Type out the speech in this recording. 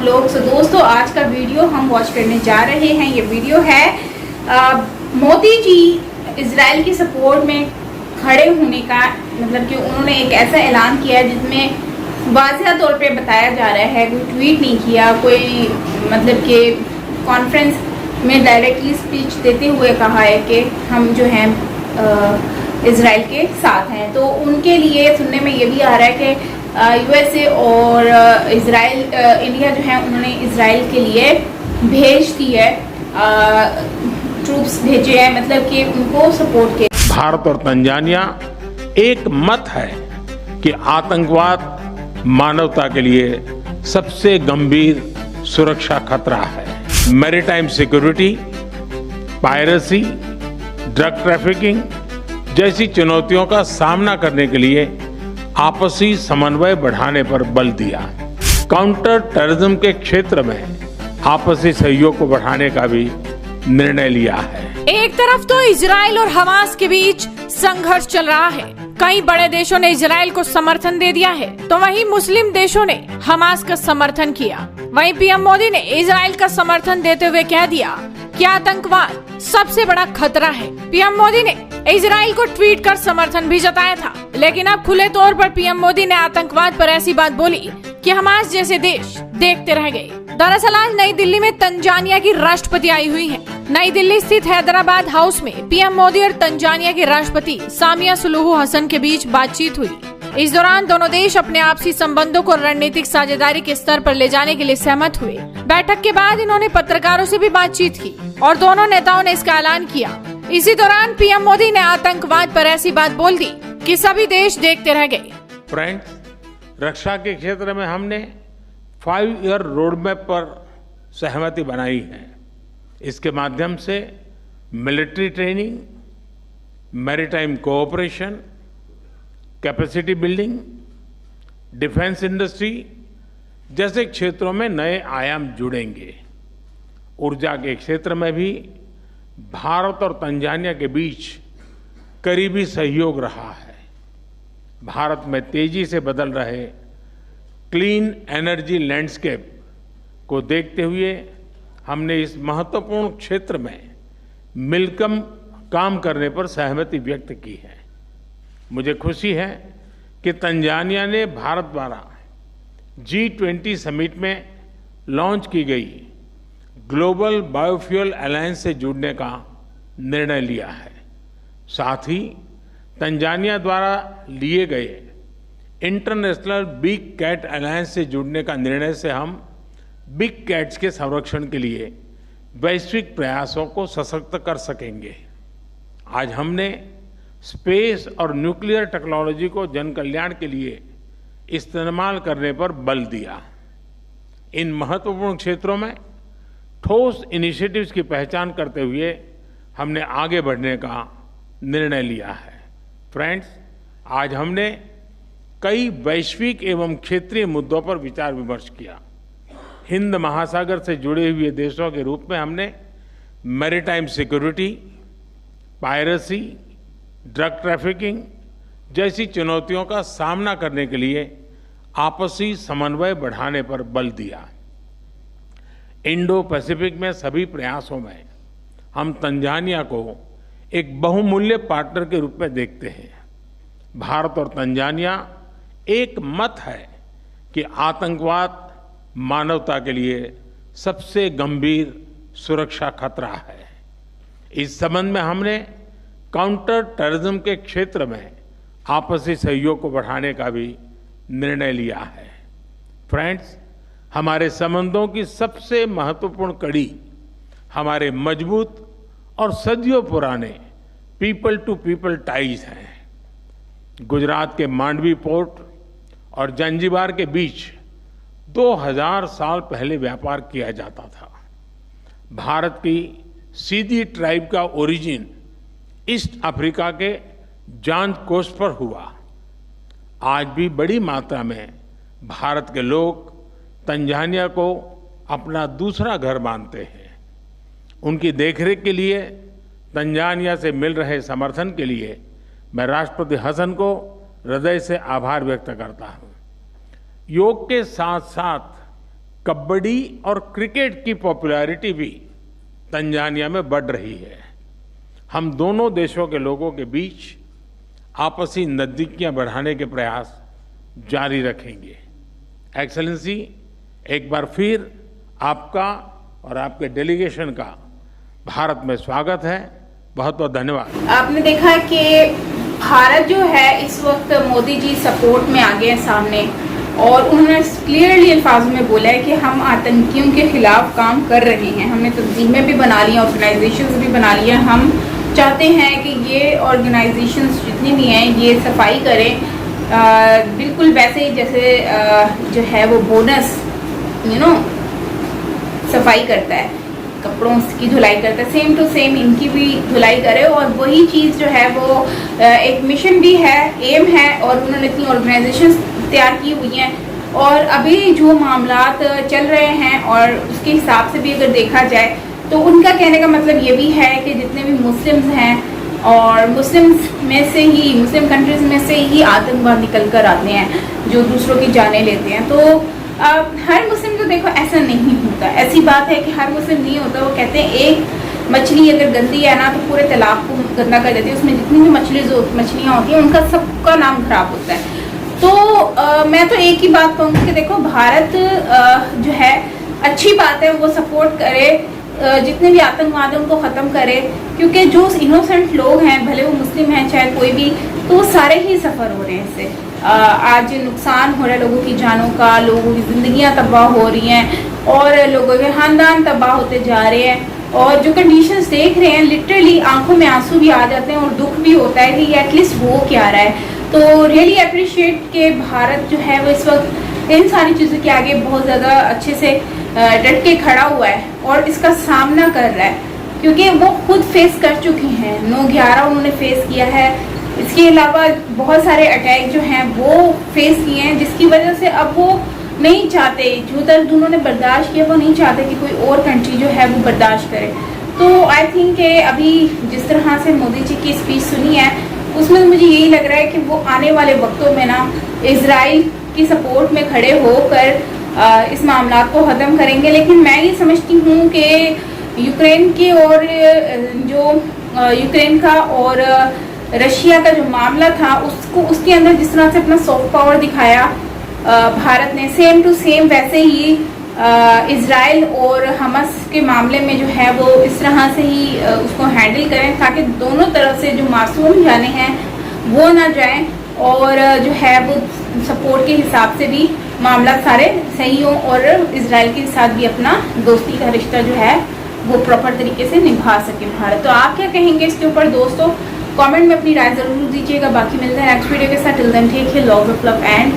आप लोग। दोस्तों, आज का वीडियो हम वॉच करने जा रहे हैं। ये वीडियो है मोदी जी इजराइल की सपोर्ट में खड़े होने का, मतलब कि उन्होंने एक ऐसा ऐलान किया जिसमें वाज़ेह तौर पे बताया जा रहा है, कोई ट्वीट नहीं किया, कोई मतलब कि कॉन्फ्रेंस में डायरेक्टली स्पीच देते हुए कहा है कि हम जो हैं इजराइल के साथ हैं। तो उनके लिए सुनने में ये भी आ रहा है कि यूएसए और इजराइल, इंडिया जो है उन्होंने इजराइल के लिए भेज दी है, ट्रूप्स भेजे हैं, मतलब कि उनको सपोर्ट के। भारत और तंजानिया एक मत है कि आतंकवाद मानवता के लिए सबसे गंभीर सुरक्षा खतरा है। Maritime security, piracy, drug trafficking जैसी चुनौतियों का सामना करने के लिए आपसी समन्वय बढ़ाने पर बल दिया। काउंटर टेररिज्म के क्षेत्र में आपसी सहयोग को बढ़ाने का भी निर्णय लिया है। एक तरफ तो इजराइल और हमास के बीच संघर्ष चल रहा है, कई बड़े देशों ने इजराइल को समर्थन दे दिया है, तो वहीं मुस्लिम देशों ने हमास का समर्थन किया। वहीं पीएम मोदी ने इजराइल का समर्थन देते हुए कह दिया कि आतंकवाद सबसे बड़ा खतरा है। पीएम मोदी ने इजराइल को ट्वीट कर समर्थन भी जताया था, लेकिन अब खुले तौर पर पीएम मोदी ने आतंकवाद पर ऐसी बात बोली कि हमास जैसे देश देखते रह गए। दरअसल आज नई दिल्ली में तंजानिया की राष्ट्रपति आई हुई हैं। नई दिल्ली स्थित हैदराबाद हाउस में पीएम मोदी और तंजानिया के राष्ट्रपति सामिया सुलूहू हसन के बीच बातचीत हुई। इस दौरान दोनों देश अपने आपसी संबंधों को रणनीतिक साझेदारी के स्तर पर ले जाने के लिए सहमत हुए। बैठक के बाद इन्होंने पत्रकारों से भी बातचीत की और दोनों नेताओं ने इसका ऐलान किया। इसी दौरान पीएम मोदी ने आतंकवाद पर ऐसी बात बोल दी कि सभी देश देखते रह गए। फ्रेंड्स, रक्षा के क्षेत्र में हमने 5 ईयर रोड मैप पर सहमति बनाई है। इसके माध्यम से military training, maritime cooperation, capacity building, defence industry जैसे क्षेत्रों में नए आयाम जुड़ेंगे। ऊर्जा के क्षेत्र में भी भारत और तंजानिया के बीच करीबी सहयोग रहा है। भारत में तेजी से बदल रहे क्लीन एनर्जी लैंडस्केप को देखते हुए हमने इस महत्वपूर्ण क्षेत्र में मिलकर काम करने पर सहमति व्यक्त की है। मुझे खुशी है कि तंजानिया ने भारत द्वारा G20 समिट में लॉन्च की गई ग्लोबल बायोफ्यूल अलायंस से जुड़ने का निर्णय लिया है। साथ ही तंजानिया द्वारा लिए गए इंटरनेशनल बिग कैट अलायंस से जुड़ने का निर्णय से हम बिग कैट्स के संरक्षण के लिए वैश्विक प्रयासों को सशक्त कर सकेंगे। आज हमने स्पेस और न्यूक्लियर टेक्नोलॉजी को जन कल्याण के लिए इस्तेमाल करने पर बल दिया। इन महत्वपूर्ण क्षेत्रों में ठोस इनिशिएटिव्स की पहचान करते हुए हमने आगे बढ़ने का निर्णय लिया है। फ्रेंड्स, आज हमने कई वैश्विक एवं क्षेत्रीय मुद्दों पर विचार विमर्श किया। हिंद महासागर से जुड़े हुए देशों के रूप में हमने maritime security, piracy, drug trafficking जैसी चुनौतियों का सामना करने के लिए आपसी समन्वय बढ़ाने पर बल दिया। इंडो पैसिफिक में सभी प्रयासों में हम तंजानिया को एक बहुमूल्य पार्टनर के रूप में देखते हैं। भारत और तंजानिया एक मत है कि आतंकवाद मानवता के लिए सबसे गंभीर सुरक्षा खतरा है। इस संबंध में हमने काउंटर टेररिज्म के क्षेत्र में आपसी सहयोग को बढ़ाने का भी निर्णय लिया है। फ्रेंड्स, हमारे संबंधों की सबसे महत्वपूर्ण कड़ी हमारे मजबूत और सदियों पुराने पीपल टू पीपल टाइज हैं। गुजरात के मांडवी पोर्ट और जंजीबार के बीच 2000 साल पहले व्यापार किया जाता था। भारत की सीधी ट्राइब का ओरिजिन ईस्ट अफ्रीका के जांज कोस्ट पर हुआ। आज भी बड़ी मात्रा में भारत के लोग तंजानिया को अपना दूसरा घर मानते हैं। उनकी देखरेख के लिए तंजानिया से मिल रहे समर्थन के लिए मैं राष्ट्रपति हसन को हृदय से आभार व्यक्त करता हूं। योग के साथ साथ कबड्डी और क्रिकेट की पॉपुलैरिटी भी तंजानिया में बढ़ रही है। हम दोनों देशों के लोगों के बीच आपसी नजदीकियां बढ़ाने के प्रयास जारी रखेंगे। एक्सेलेंसी, एक बार फिर आपका और आपके डेलीगेशन का भारत में स्वागत है। बहुत बहुत धन्यवाद। आपने देखा कि भारत जो है इस वक्त मोदी जी सपोर्ट में आ गए हैं सामने, और उन्होंने क्लियरली अल्फाजों में बोला है कि हम आतंकियों के खिलाफ काम कर रहे हैं। हमने तंजीमें भी बना ली हैं, ऑर्गेनाइजेशंस भी बना ली हैं। हम चाहते हैं कि ये ऑर्गेनाइजेशंस जितनी भी हैं ये सफाई करें, बिल्कुल वैसे ही जैसे जो है वो बोनस सफाई करता है, कपड़ों की धुलाई करता है, सेम टू सेम इनकी भी धुलाई करे। और वही चीज़ जो है वो एक मिशन भी है, एम है, और उन्होंने इतनी ऑर्गेनाइजेशंस तैयार की हुई हैं। और अभी जो मामलात चल रहे हैं और उसके हिसाब से भी अगर देखा जाए तो उनका कहने का मतलब ये भी है कि जितने भी मुस्लिम्स हैं और मुस्लिम्स में से ही, मुस्लिम कंट्रीज में से ही आतंकवाद निकल कर आते हैं जो दूसरों की जानें लेते हैं। तो हर मुस्लिम तो देखो ऐसा नहीं होता, ऐसी बात है कि हर मुस्लिम नहीं होता। वो कहते हैं एक मछली अगर गंदी है ना तो पूरे तालाब को गंदा कर देती है, उसमें जितनी भी मछलियाँ होती हैं उनका सबका नाम खराब होता है। तो मैं तो एक ही बात कहूँगी कि देखो भारत जो है अच्छी बात है, वो सपोर्ट करे, जितने भी आतंकवाद उनको ख़त्म करे, क्योंकि जो इनोसेंट लोग हैं, भले वो मुस्लिम हैं चाहे कोई भी, तो वो सारे ही सफ़र हो रहे हैं इससे। आज नुकसान हो रहा है लोगों की जानों का, लोगों की ज़िंदगियाँ तबाह हो रही हैं और लोगों के ख़ानदान तबाह होते जा रहे हैं। और जो कंडीशंस देख रहे हैं, लिटरली आंखों में आंसू भी आ जाते हैं और दुख भी होता है कि एटलीस्ट हो क्या रहा है। तो रियली अप्रिशिएट के भारत जो है वो इस वक्त इन सारी चीज़ों के आगे बहुत ज़्यादा अच्छे से डट के खड़ा हुआ है और इसका सामना कर रहा है, क्योंकि वो खुद फेस कर चुके हैं। 9/11 उन्होंने फेस किया है, इसके अलावा बहुत सारे अटैक जो हैं वो फेस किए हैं, जिसकी वजह से अब वो नहीं चाहते, जो दर्द उन्होंने बर्दाश्त किया वो नहीं चाहते कि कोई और कंट्री जो है वो बर्दाश्त करे। तो आई थिंक कि अभी जिस तरह से मोदी जी की स्पीच सुनी है उसमें मुझे यही लग रहा है कि वो आने वाले वक्तों में ना इजराइल की सपोर्ट में खड़े होकर इस मामला को ख़त्म करेंगे। लेकिन मैं ये समझती हूँ कि यूक्रेन की और जो यूक्रेन का और रशिया का जो मामला था उसके अंदर जिस तरह से अपना सॉफ्ट पावर दिखाया भारत ने, सेम टू सेम वैसे ही इजराइल और हमास के मामले में जो है वो इस तरह से ही उसको हैंडल करें, ताकि दोनों तरफ से जो मासूम जाने हैं वो ना जाएं और जो है वो सपोर्ट के हिसाब से भी मामला सारे सही हों और इजराइल के साथ भी अपना दोस्ती का रिश्ता जो है वो प्रॉपर तरीके से निभा सके भारत। तो आप क्या कहेंगे इसके ऊपर दोस्तों? कमेंट में अपनी राय जरूर दीजिएगा। बाकी मिलते हैं नेक्स्ट वीडियो के साथ। Till then take care, love and